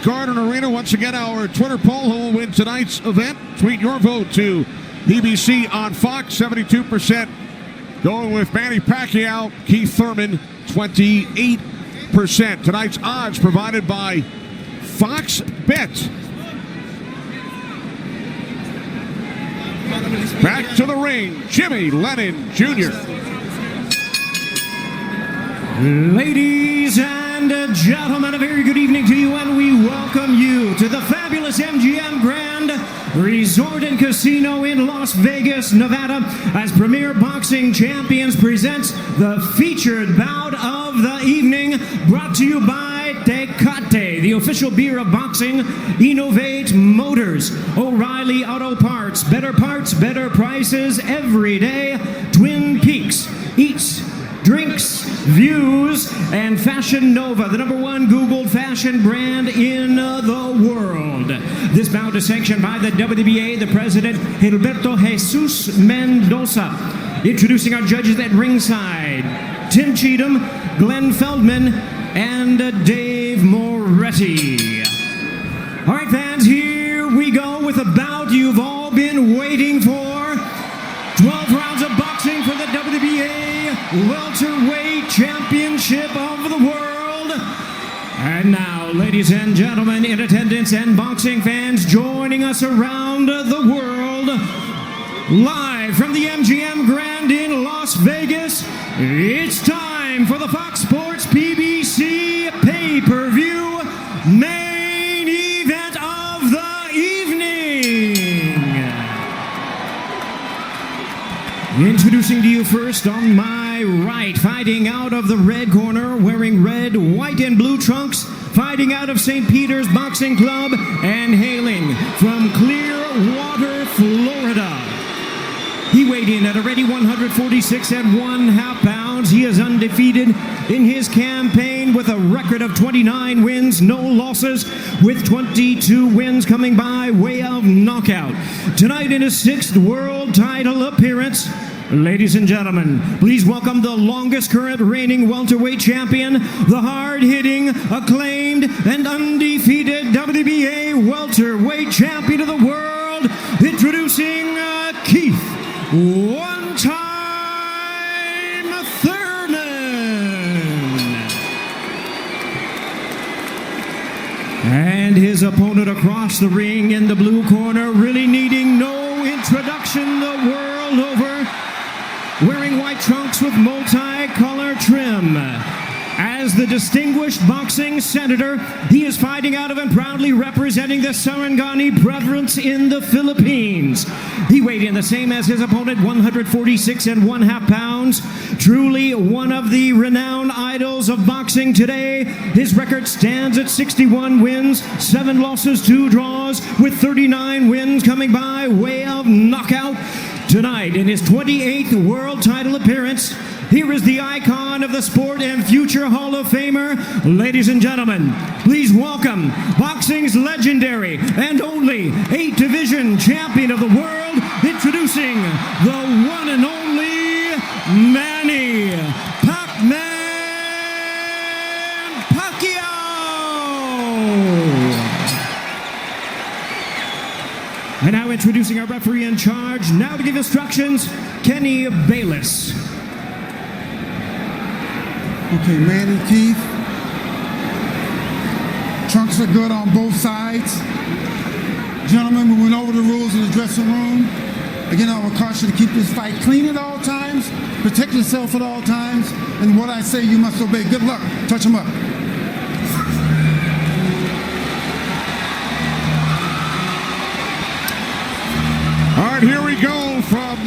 Garden Arena. Once again, our Twitter poll: who will win tonight's event? Tweet your vote to PBC on Fox. 72% going with Manny Pacquiao. Keith Thurman, 28%. Tonight's odds provided by Fox Bet. Back to the ring, Jimmy Lennon Jr. Ladies and gentlemen, a very good evening to you, and we welcome you to the fabulous MGM Grand Resort and Casino in Las Vegas, Nevada, as Premier Boxing Champions presents the featured bout of the evening, brought to you by Tecate, the official beer of boxing. Innovate Motors, O'Reilly Auto Parts, better prices every day. Twin Peaks, Eats, Drinks, Views, and Fashion Nova, the #1 Googled fashion brand in the world. This bout is sanctioned by the WBA, the president, Gilberto Jesus Mendoza. Introducing our judges at ringside: Tim Cheatham, Glenn Feldman, and Dave Moretti. All right, fans, here we go with a bout you've all been waiting for. 12 rounds of boxing for the WBA Welterweight Championship of the world. And now, ladies and gentlemen, in attendance and boxing fans joining us around the world, live from the MGM Grand in Las Vegas, it's time for the Fox Sports PBC pay-per-view main event of the evening. Introducing to you first on my right, fighting out of the red corner, wearing red, white, and blue trunks, fighting out of St. Peter's Boxing Club, and hailing from Clearwater, Florida. He weighed in at a ready 146 1/2 pounds. He is undefeated in his campaign with a record of 29 wins, no losses, with 22 wins coming by way of knockout. Tonight in his 6th world title appearance, ladies and gentlemen, please welcome the longest current reigning welterweight champion, the hard-hitting, acclaimed, and undefeated WBA welterweight champion of the world, introducing Keith one-time Thurman. And his opponent across the ring in the blue corner, really needing no introduction the world over, wearing white trunks with multi-color trim. As the distinguished boxing senator, he is fighting out of and proudly representing the Sarangani province in the Philippines. He weighed in the same as his opponent, 146 1/2 pounds. Truly one of the renowned idols of boxing today. His record stands at 61 wins, 7 losses, 2 draws, with 39 wins coming by way of knockout. Tonight, in his 28th world title appearance, here is the icon of the sport and future Hall of Famer. Ladies and gentlemen, please welcome boxing's legendary and only 8-division champion of the world, introducing the one and only Manny Pacquiao. And now introducing our referee in charge, now to give instructions, Kenny Bayless. Okay, Manny, Keith. Trunks are good on both sides. Gentlemen, we went over the rules in the dressing room. Again, I would caution to keep this fight clean at all times, protect yourself at all times, and what I say you must obey. Good luck. Touch them up. All right, here we go from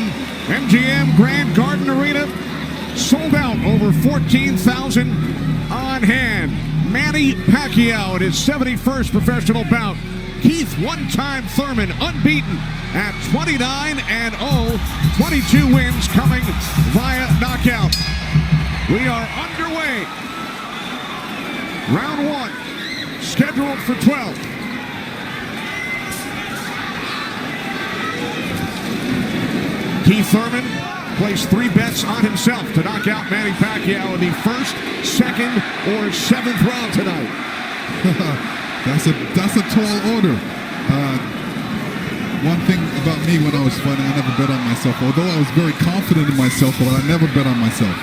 MGM Grand Garden Arena. Sold out, over 14,000 on hand. Manny Pacquiao in his 71st professional bout. Keith one-time Thurman, unbeaten at 29-0, 22 wins coming via knockout. We are underway. Round 1, scheduled for 12. Keith Thurman placed 3 bets on himself to knock out Manny Pacquiao in the 1st, 2nd, or 7th round tonight. That's a tall order. One thing about me when I was fighting, I never bet on myself. Although I was very confident in myself, but I never bet on myself.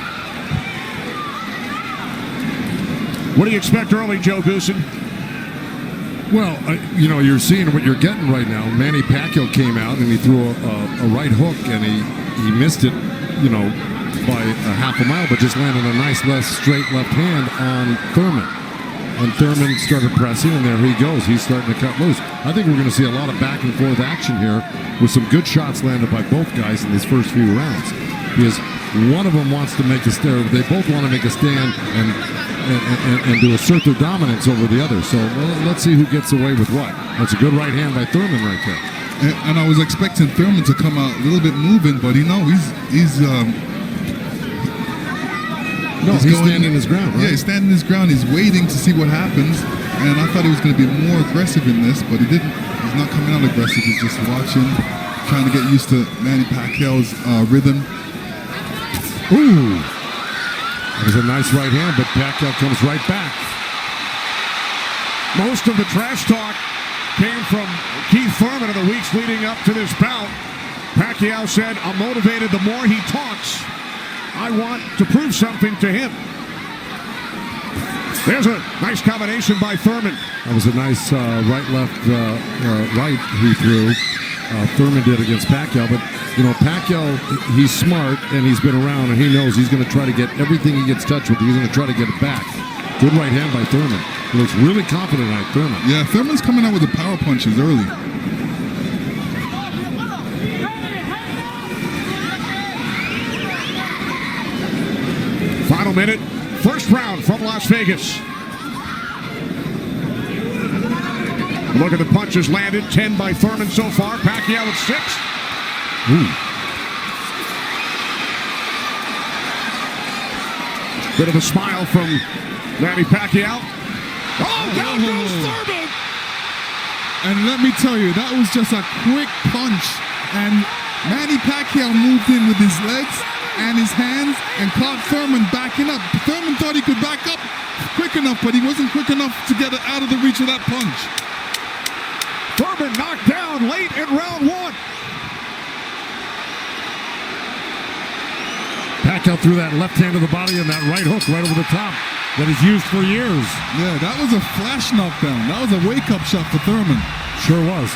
What do you expect early, Joe Goosen? Well, you're seeing what you're getting right now. Manny Pacquiao came out and he threw a right hook and he missed it, by a half a mile, but just landed a nice straight left hand on Thurman. And Thurman started pressing, and there he goes. He's starting to cut loose. I think we're going to see a lot of back and forth action here with some good shots landed by both guys in these first few rounds. Because one of them wants to make a stand. They both want to make a stand and to assert their dominance over the other. So let's see who gets away with what. That's a good right hand by Thurman right there. And I was expecting Thurman to come out a little bit moving, but he's standing his ground, right? Yeah, he's standing his ground. He's waiting to see what happens. And I thought he was going to be more aggressive in this, but he didn't. He's not coming out aggressive. He's just watching, trying to get used to Manny Pacquiao's rhythm. Ooh. That was a nice right hand, but Pacquiao comes right back. Most of the trash talk came from Keith Thurman in the weeks leading up to this bout. Pacquiao said, "I'm motivated the more he talks. I want to prove something to him." There's a nice combination by Thurman. That was a nice right-left right he threw. Thurman did against Pacquiao, but Pacquiao, he's smart and he's been around and he knows he's going to try to get everything he gets touched with. He's going to try to get it back. Good right hand by Thurman. He looks really confident on Thurman. Yeah, Thurman's coming out with the power punches early. Final minute, first round from Las Vegas. Look at the punches landed, 10 by Thurman so far. Pacquiao at 6. Ooh. Bit of a smile from Manny Pacquiao. Oh, down goes Thurman! And let me tell you, that was just a quick punch. And Manny Pacquiao moved in with his legs and his hands and caught Thurman backing up. Thurman thought he could back up quick enough, but he wasn't quick enough to get it out of the reach of that punch. Thurman knocked down late in round 1. Pacquiao threw that left hand to the body and that right hook right over the top that he's used for years. Yeah, that was a flash knockdown. That was a wake-up shot for Thurman. Sure was.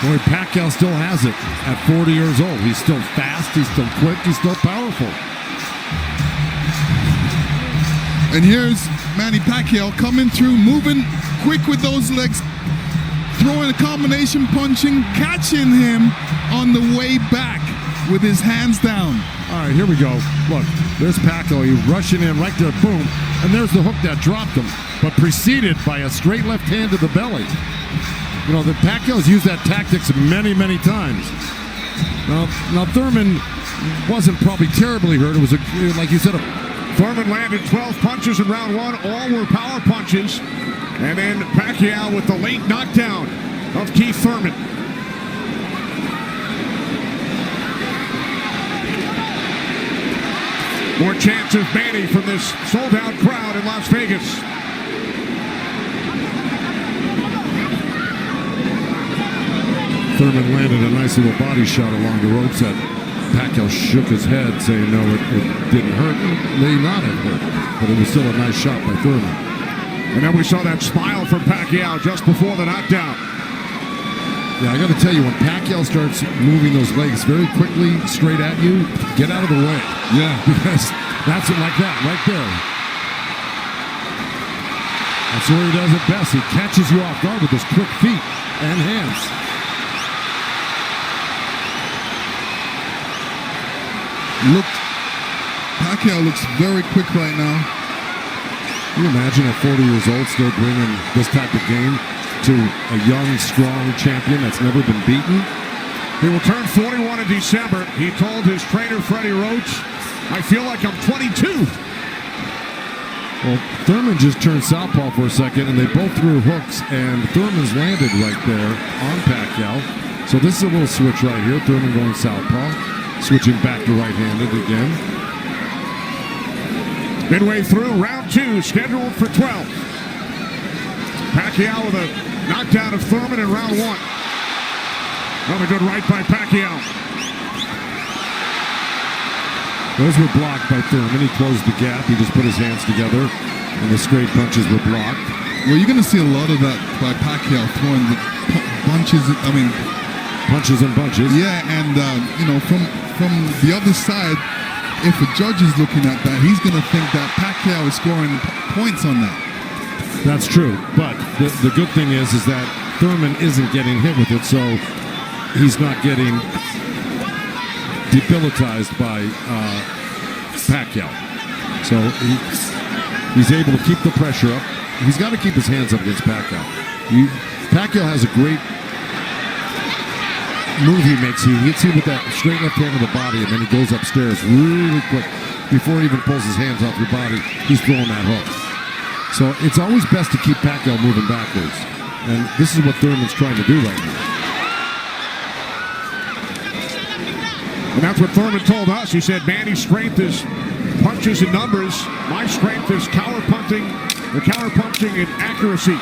Boy, Pacquiao still has it at 40 years old. He's still fast, he's still quick, he's still powerful. And here's Manny Pacquiao coming through, moving quick with those legs, throwing a combination punching, catching him on the way back with his hands down. All right, here we go. Look, there's Pacquiao. He's rushing in right there, boom. And there's the hook that dropped him, but preceded by a straight left hand to the belly. The Pacquiao's used that tactics many, many times. Now Thurman wasn't probably terribly hurt. It was, like you said, Thurman landed 12 punches in round 1. All were power punches. And then Pacquiao with the late knockdown of Keith Thurman. More chance of Manny from this sold-out crowd in Las Vegas. Thurman landed a nice little body shot along the ropes that Pacquiao shook his head, saying no, it didn't hurt. It may not have hurt, but it was still a nice shot by Thurman. And then we saw that smile from Pacquiao just before the knockdown. Yeah, I got to tell you, when Pacquiao starts moving those legs very quickly straight at you, get out of the way. Yeah. Because that's it like that, right there. That's where he does it best. He catches you off guard with his quick feet and hands. Pacquiao looks very quick right now. Can you imagine at 40 years old still bringing this type of game to a young, strong champion that's never been beaten? He will turn 41 in December. He told his trainer, Freddie Roach, "I feel like I'm 22. Well, Thurman just turned southpaw for a second, and they both threw hooks, and Thurman's landed right there on Pacquiao. So this is a little switch right here. Thurman going southpaw, switching back to right-handed again. Midway through round 2, scheduled for 12. Pacquiao with a knockdown of Thurman in round one. Another good right by Pacquiao. Those were blocked by Thurman. He closed the gap. He just put his hands together, and the straight punches were blocked. Well, you're going to see a lot of that by Pacquiao throwing the punches. Punches and bunches. Yeah, and from the other side, if a judge is looking at that, he's going to think that Pacquiao is scoring points on that. That's true, but the good thing is that Thurman isn't getting hit with it, so he's not getting debilitized by Pacquiao. So he's able to keep the pressure up. He's got to keep his hands up against Pacquiao. Pacquiao has a great move he makes. He hits you with that straight left hand of the body, and then he goes upstairs really quick. Before he even pulls his hands off your body, he's throwing that hook. So it's always best to keep Pacquiao moving backwards. And this is what Thurman's trying to do right now. And that's what Thurman told us. He said, Manny's strength is punches and numbers. My strength is counter punching and accuracy.